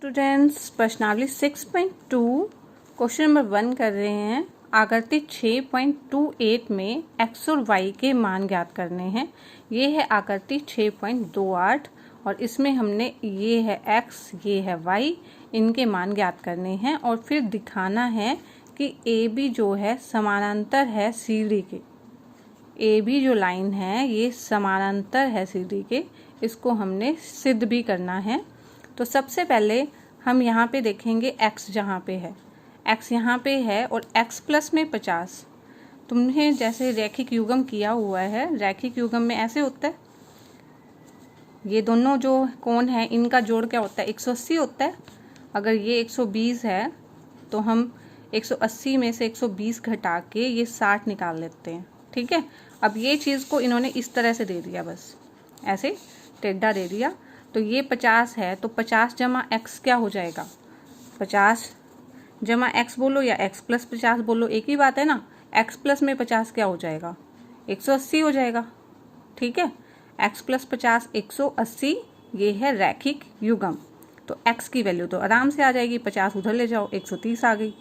Students प्रश्नावली 6.2 question number 1 कर रहे हैं। आकृति 6.28 में x और y के मान ज्ञात करने हैं। ये है आकृति 6.28 और इसमें हमने ये है x ये है y, इनके मान ज्ञात करने हैं और फिर दिखाना है कि AB जो है समानांतर है CD के। AB जो लाइन है ये समानांतर है CD के, इसको हमने सिद्ध भी करना है। तो सबसे पहले हम यहाँ पे देखेंगे x जहाँ पे है, x यहाँ पे है और x प्लस में 50। तुमने जैसे रैखिक युग्म किया हुआ है, रैखिक युग्म में ऐसे होता है, ये दोनों जो कोण है इनका जोड़ क्या होता है 180 होता है। अगर ये 120 है तो हम 180 में से 120 घटा के ये 60 निकाल लेते हैं। ठीक है, अब ये चीज़ को इन्होंने इस तरह से दे दिया, बस ऐसे टेढ़ा दे दिया। तो ये 50 है तो 50 जमा x क्या हो जाएगा, 50 जमा x बोलो या x प्लस 50 बोलो, एक ही बात है ना। x प्लस में 50 क्या हो जाएगा 180 हो जाएगा। ठीक है, x प्लस 50 180, ये है रैखिक युग्म। तो x की वैल्यू तो आराम से आ जाएगी, 50 उधर ले जाओ 130 आ गई।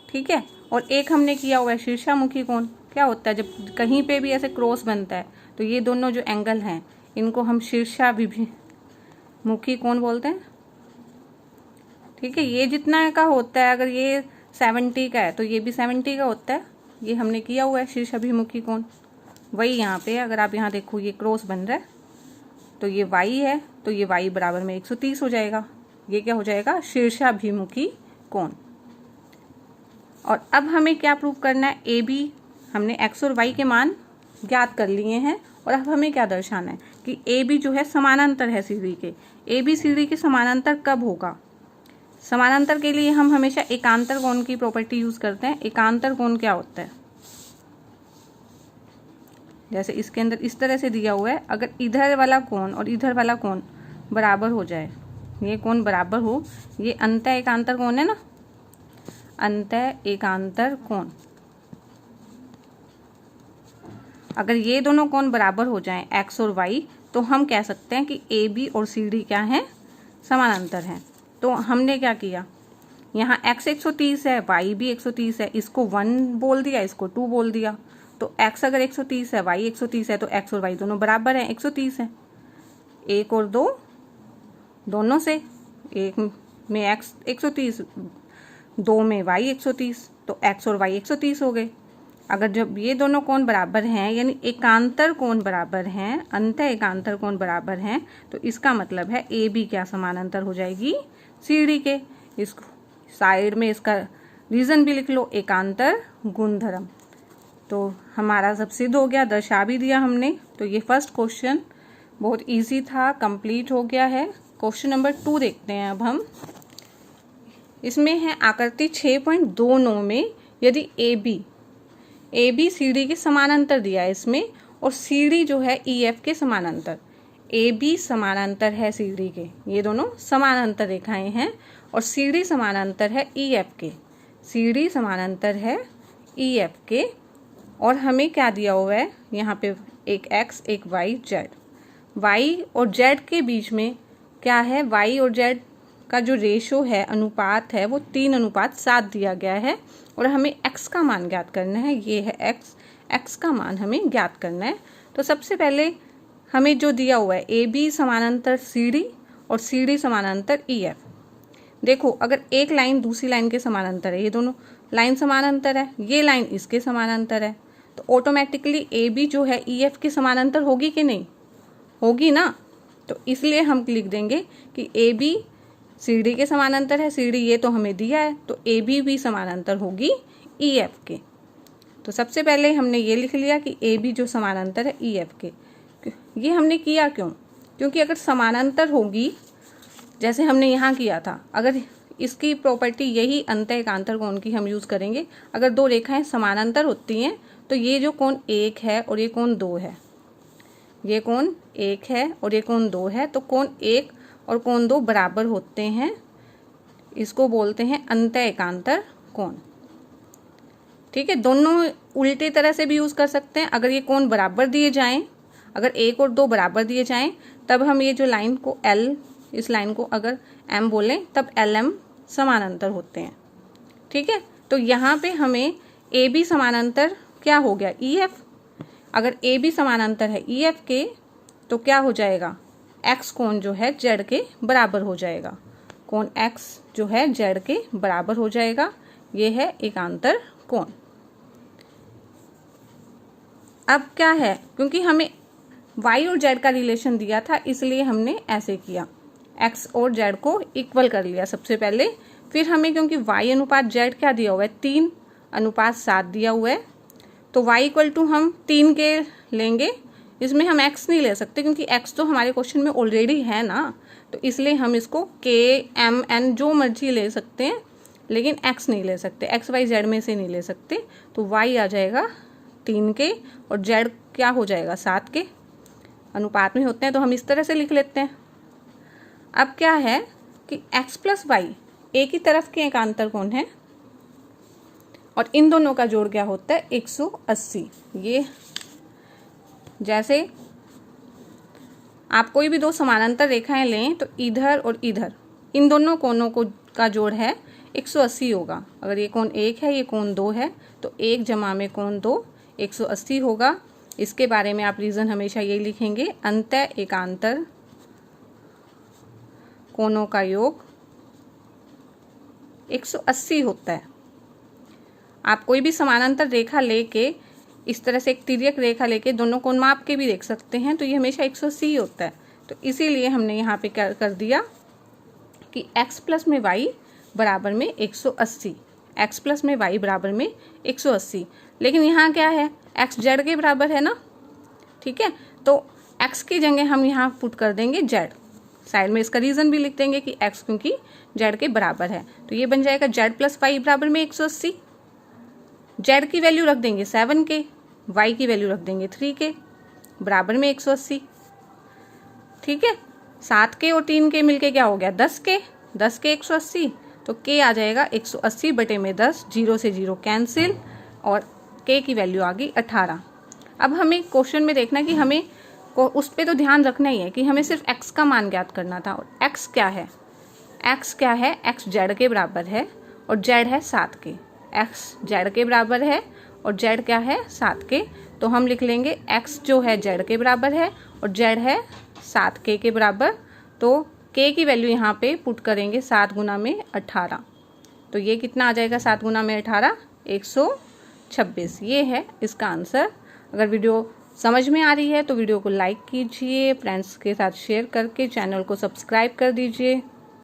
ठीक है, और एक हमने किया हुआ है शीर्षामुखी कोण। क्या होता है जब कहीं पे भी ऐसे क्रॉस बनता है तो ये दोनों जो एंगल हैं इनको हम शीर्षाभिमुखी कोण बोलते हैं। ठीक है, ये जितना का होता है, अगर ये 70 का है तो ये भी 70 का होता है। ये हमने किया हुआ है शीर्षाभिमुखी कोण। वही यहाँ पे अगर आप यहाँ देखो ये क्रॉस बन रहा है तो ये y है, तो ये y बराबर में 130 हो जाएगा। ये क्या हो जाएगा शीर्षाभिमुखी कोण। और अब हमें क्या प्रूव करना है, AB हमने x और y के मान ज्ञात कर लिए हैं और अब हमें क्या दर्शाना है कि AB जो है समानांतर है CD के। AB CD के समानांतर कब होगा, समानांतर के लिए हम हमेशा एकांतर कोण की प्रॉपर्टी यूज करते हैं। एकांतर कोण क्या होता है, जैसे इसके अंदर इस तरह से दिया हुआ है, अगर इधर वाला कोण और इधर वाला कोण बराबर हो जाए, ये कोण बराबर हो, ये अंतः एकांतर कोण है ना, अंतः एकांतर कोण। अगर ये दोनों कोण बराबर हो जाएं x और y तो हम कह सकते हैं कि AB और CD क्या है, समानांतर हैं। तो हमने क्या किया, यहाँ x 130 है, y भी 130 है, इसको 1 बोल दिया, इसको 2 बोल दिया। तो x अगर 130 है, y 130 है तो x और y दोनों बराबर हैं, 130 है। 1 और 2 दोनों से, 1 में x 130, 2 में y 130, तो x और y 130 हो गए। अगर जब ये दोनों कोण बराबर हैं यानी एकांतर कोण बराबर हैं, अंतः एकांतर कोण बराबर हैं, तो इसका मतलब है AB क्या समानांतर हो जाएगी CD के। इसको साइड में इसका रीजन भी लिख लो, एकांतर गुणधर्म। तो हमारा सब सिद्ध हो गया, दर्शा भी दिया हमने। तो ये फर्स्ट क्वेश्चन बहुत इजी था, कंप्लीट हो गया है। क्वेश्चन नंबर 2 देखते हैं अब हम। इसमें है आकृति 6.29 में यदि AB CD के समानांतर दिया है इसमें, और CD जो है EF के समानांतर। AB समानांतर है CD के, ये दोनों समानांतर रेखाएं हैं, और CD समानांतर है EF के, CD समानांतर है EF के। और हमें क्या दिया हुआ है यहाँ पे, एक x एक y z। y और z के बीच में क्या है, y और z का जो रेशो है, अनुपात है, वो 3:7 दिया गया है और हमें x का मान ज्ञात करना है। ये है x का मान हमें ज्ञात करना है। तो सबसे पहले हमें जो दिया हुआ है AB समानांतर CD और CD समानांतर EF। देखो अगर एक लाइन दूसरी लाइन के समानांतर है, ये दोनों लाइन समानांतर है, ये लाइन इसके समानांतर है, तो ऑटोमेटिकली AB जो है EF के समानांतर होगी कि नहीं, होगी ना। तो इसलिए हम लिख देंगे कि AB CD के समानांतर है, CD ये तो हमें दिया है, तो AB भी समानांतर होगी EF के। तो सबसे पहले हमने ये लिख लिया कि AB जो समानांतर है EF के। ये हमने किया क्यों, क्योंकि अगर समानांतर होगी जैसे हमने यहाँ किया था, अगर इसकी प्रॉपर्टी यही अंतः एकांतर कोण की हम यूज़ करेंगे। अगर दो रेखाएं समानांतर होती हैं तो ये जो कोण 1 है और ये कोण 2 है, ये कोण 1 है और ये कोण 2 है, तो कोण 1 और कोण 2 बराबर होते हैं, इसको बोलते हैं अंतः एकांतर कोण। ठीक है, दोनों उल्टे तरह से भी यूज़ कर सकते हैं। अगर ये कोण बराबर दिए जाएं, अगर 1 और 2 बराबर दिए जाएं, तब हम ये जो लाइन को L, इस लाइन को अगर m बोलें तब LM समानांतर होते हैं। ठीक है, तो यहाँ पे हमें AB समानांतर क्या हो गया, EF। अगर AB समानांतर है EF के तो क्या हो जाएगा, x कोण जो है z के बराबर हो जाएगा। कोण x जो है z के बराबर हो जाएगा। ये है एकांतर कोण। अब क्या है, क्योंकि हमें y और z का रिलेशन दिया था इसलिए हमने ऐसे किया, x और z को इक्वल कर लिया सबसे पहले। फिर हमें क्योंकि y अनुपात z क्या दिया हुआ है, 3:7 दिया हुआ है, तो y इक्वल टू हम 3 के लेंगे। इसमें हम x नहीं ले सकते क्योंकि x तो हमारे क्वेश्चन में ऑलरेडी है ना, तो इसलिए हम इसको k m n जो मर्जी ले सकते हैं, लेकिन x नहीं ले सकते, x y z में से नहीं ले सकते। तो y आ जाएगा 3 के और z क्या हो जाएगा 7 के, अनुपात में होते हैं तो हम इस तरह से लिख लेते हैं। अब क्या है कि x प्लस वाई एक ही तरफ के एकांतर कोण है और इन दोनों का जोड़ क्या होता है 180। ये जैसे आप कोई भी दो समानांतर रेखाएं लें तो इधर और इधर इन दोनों कोणों को का जोड़ है 180 होगा। अगर ये कोण 1 है, ये कोण 2 है, तो 1 जमा में कोण 2 180 होगा। इसके बारे में आप रीज़न हमेशा यही लिखेंगे, अंतः एकांतर कोणों का योग 180 होता है। आप कोई भी समानांतर रेखा लेके इस तरह से एक तिर्यक रेखा लेके दोनों कोण माप के भी देख सकते हैं, तो ये हमेशा 180 होता है। तो इसीलिए हमने यहाँ पे क्या कर दिया कि x प्लस में y बराबर में 180, x प्लस में y बराबर में 180। लेकिन यहाँ क्या है, x z के बराबर है ना, ठीक है, तो x की जगह हम यहाँ पुट कर देंगे z। साइड में इसका रीज़न भी लिख देंगे कि x क्योंकि z के बराबर है, तो ये बन जाएगा z प्लस वाई बराबर में 180। z की वैल्यू रख देंगे 7 के, y की वैल्यू रख देंगे 3 के, बराबर में 180। ठीक है, 7 के और 3 के मिलके क्या हो गया 10 के, 10 के 180, तो k आ जाएगा 180 बटे में 10, 0 से 0 कैंसिल और k की वैल्यू आ गई 18। अब हमें क्वेश्चन में देखना कि हमें उस पर तो ध्यान रखना ही है कि हमें सिर्फ x का मान ज्ञात करना था। और x क्या है, x क्या है, x z के बराबर है और z है 7 के। x z के बराबर है और z क्या है 7 के, तो हम लिख लेंगे x जो है z के बराबर है और z है 7k के बराबर। तो k की वैल्यू यहाँ पे पुट करेंगे 7 गुना में 18, तो ये कितना आ जाएगा 7 गुना में 18 126। ये है इसका आंसर। अगर वीडियो समझ में आ रही है तो वीडियो को लाइक कीजिए, फ्रेंड्स के साथ शेयर करके चैनल को सब्सक्राइब कर दीजिए।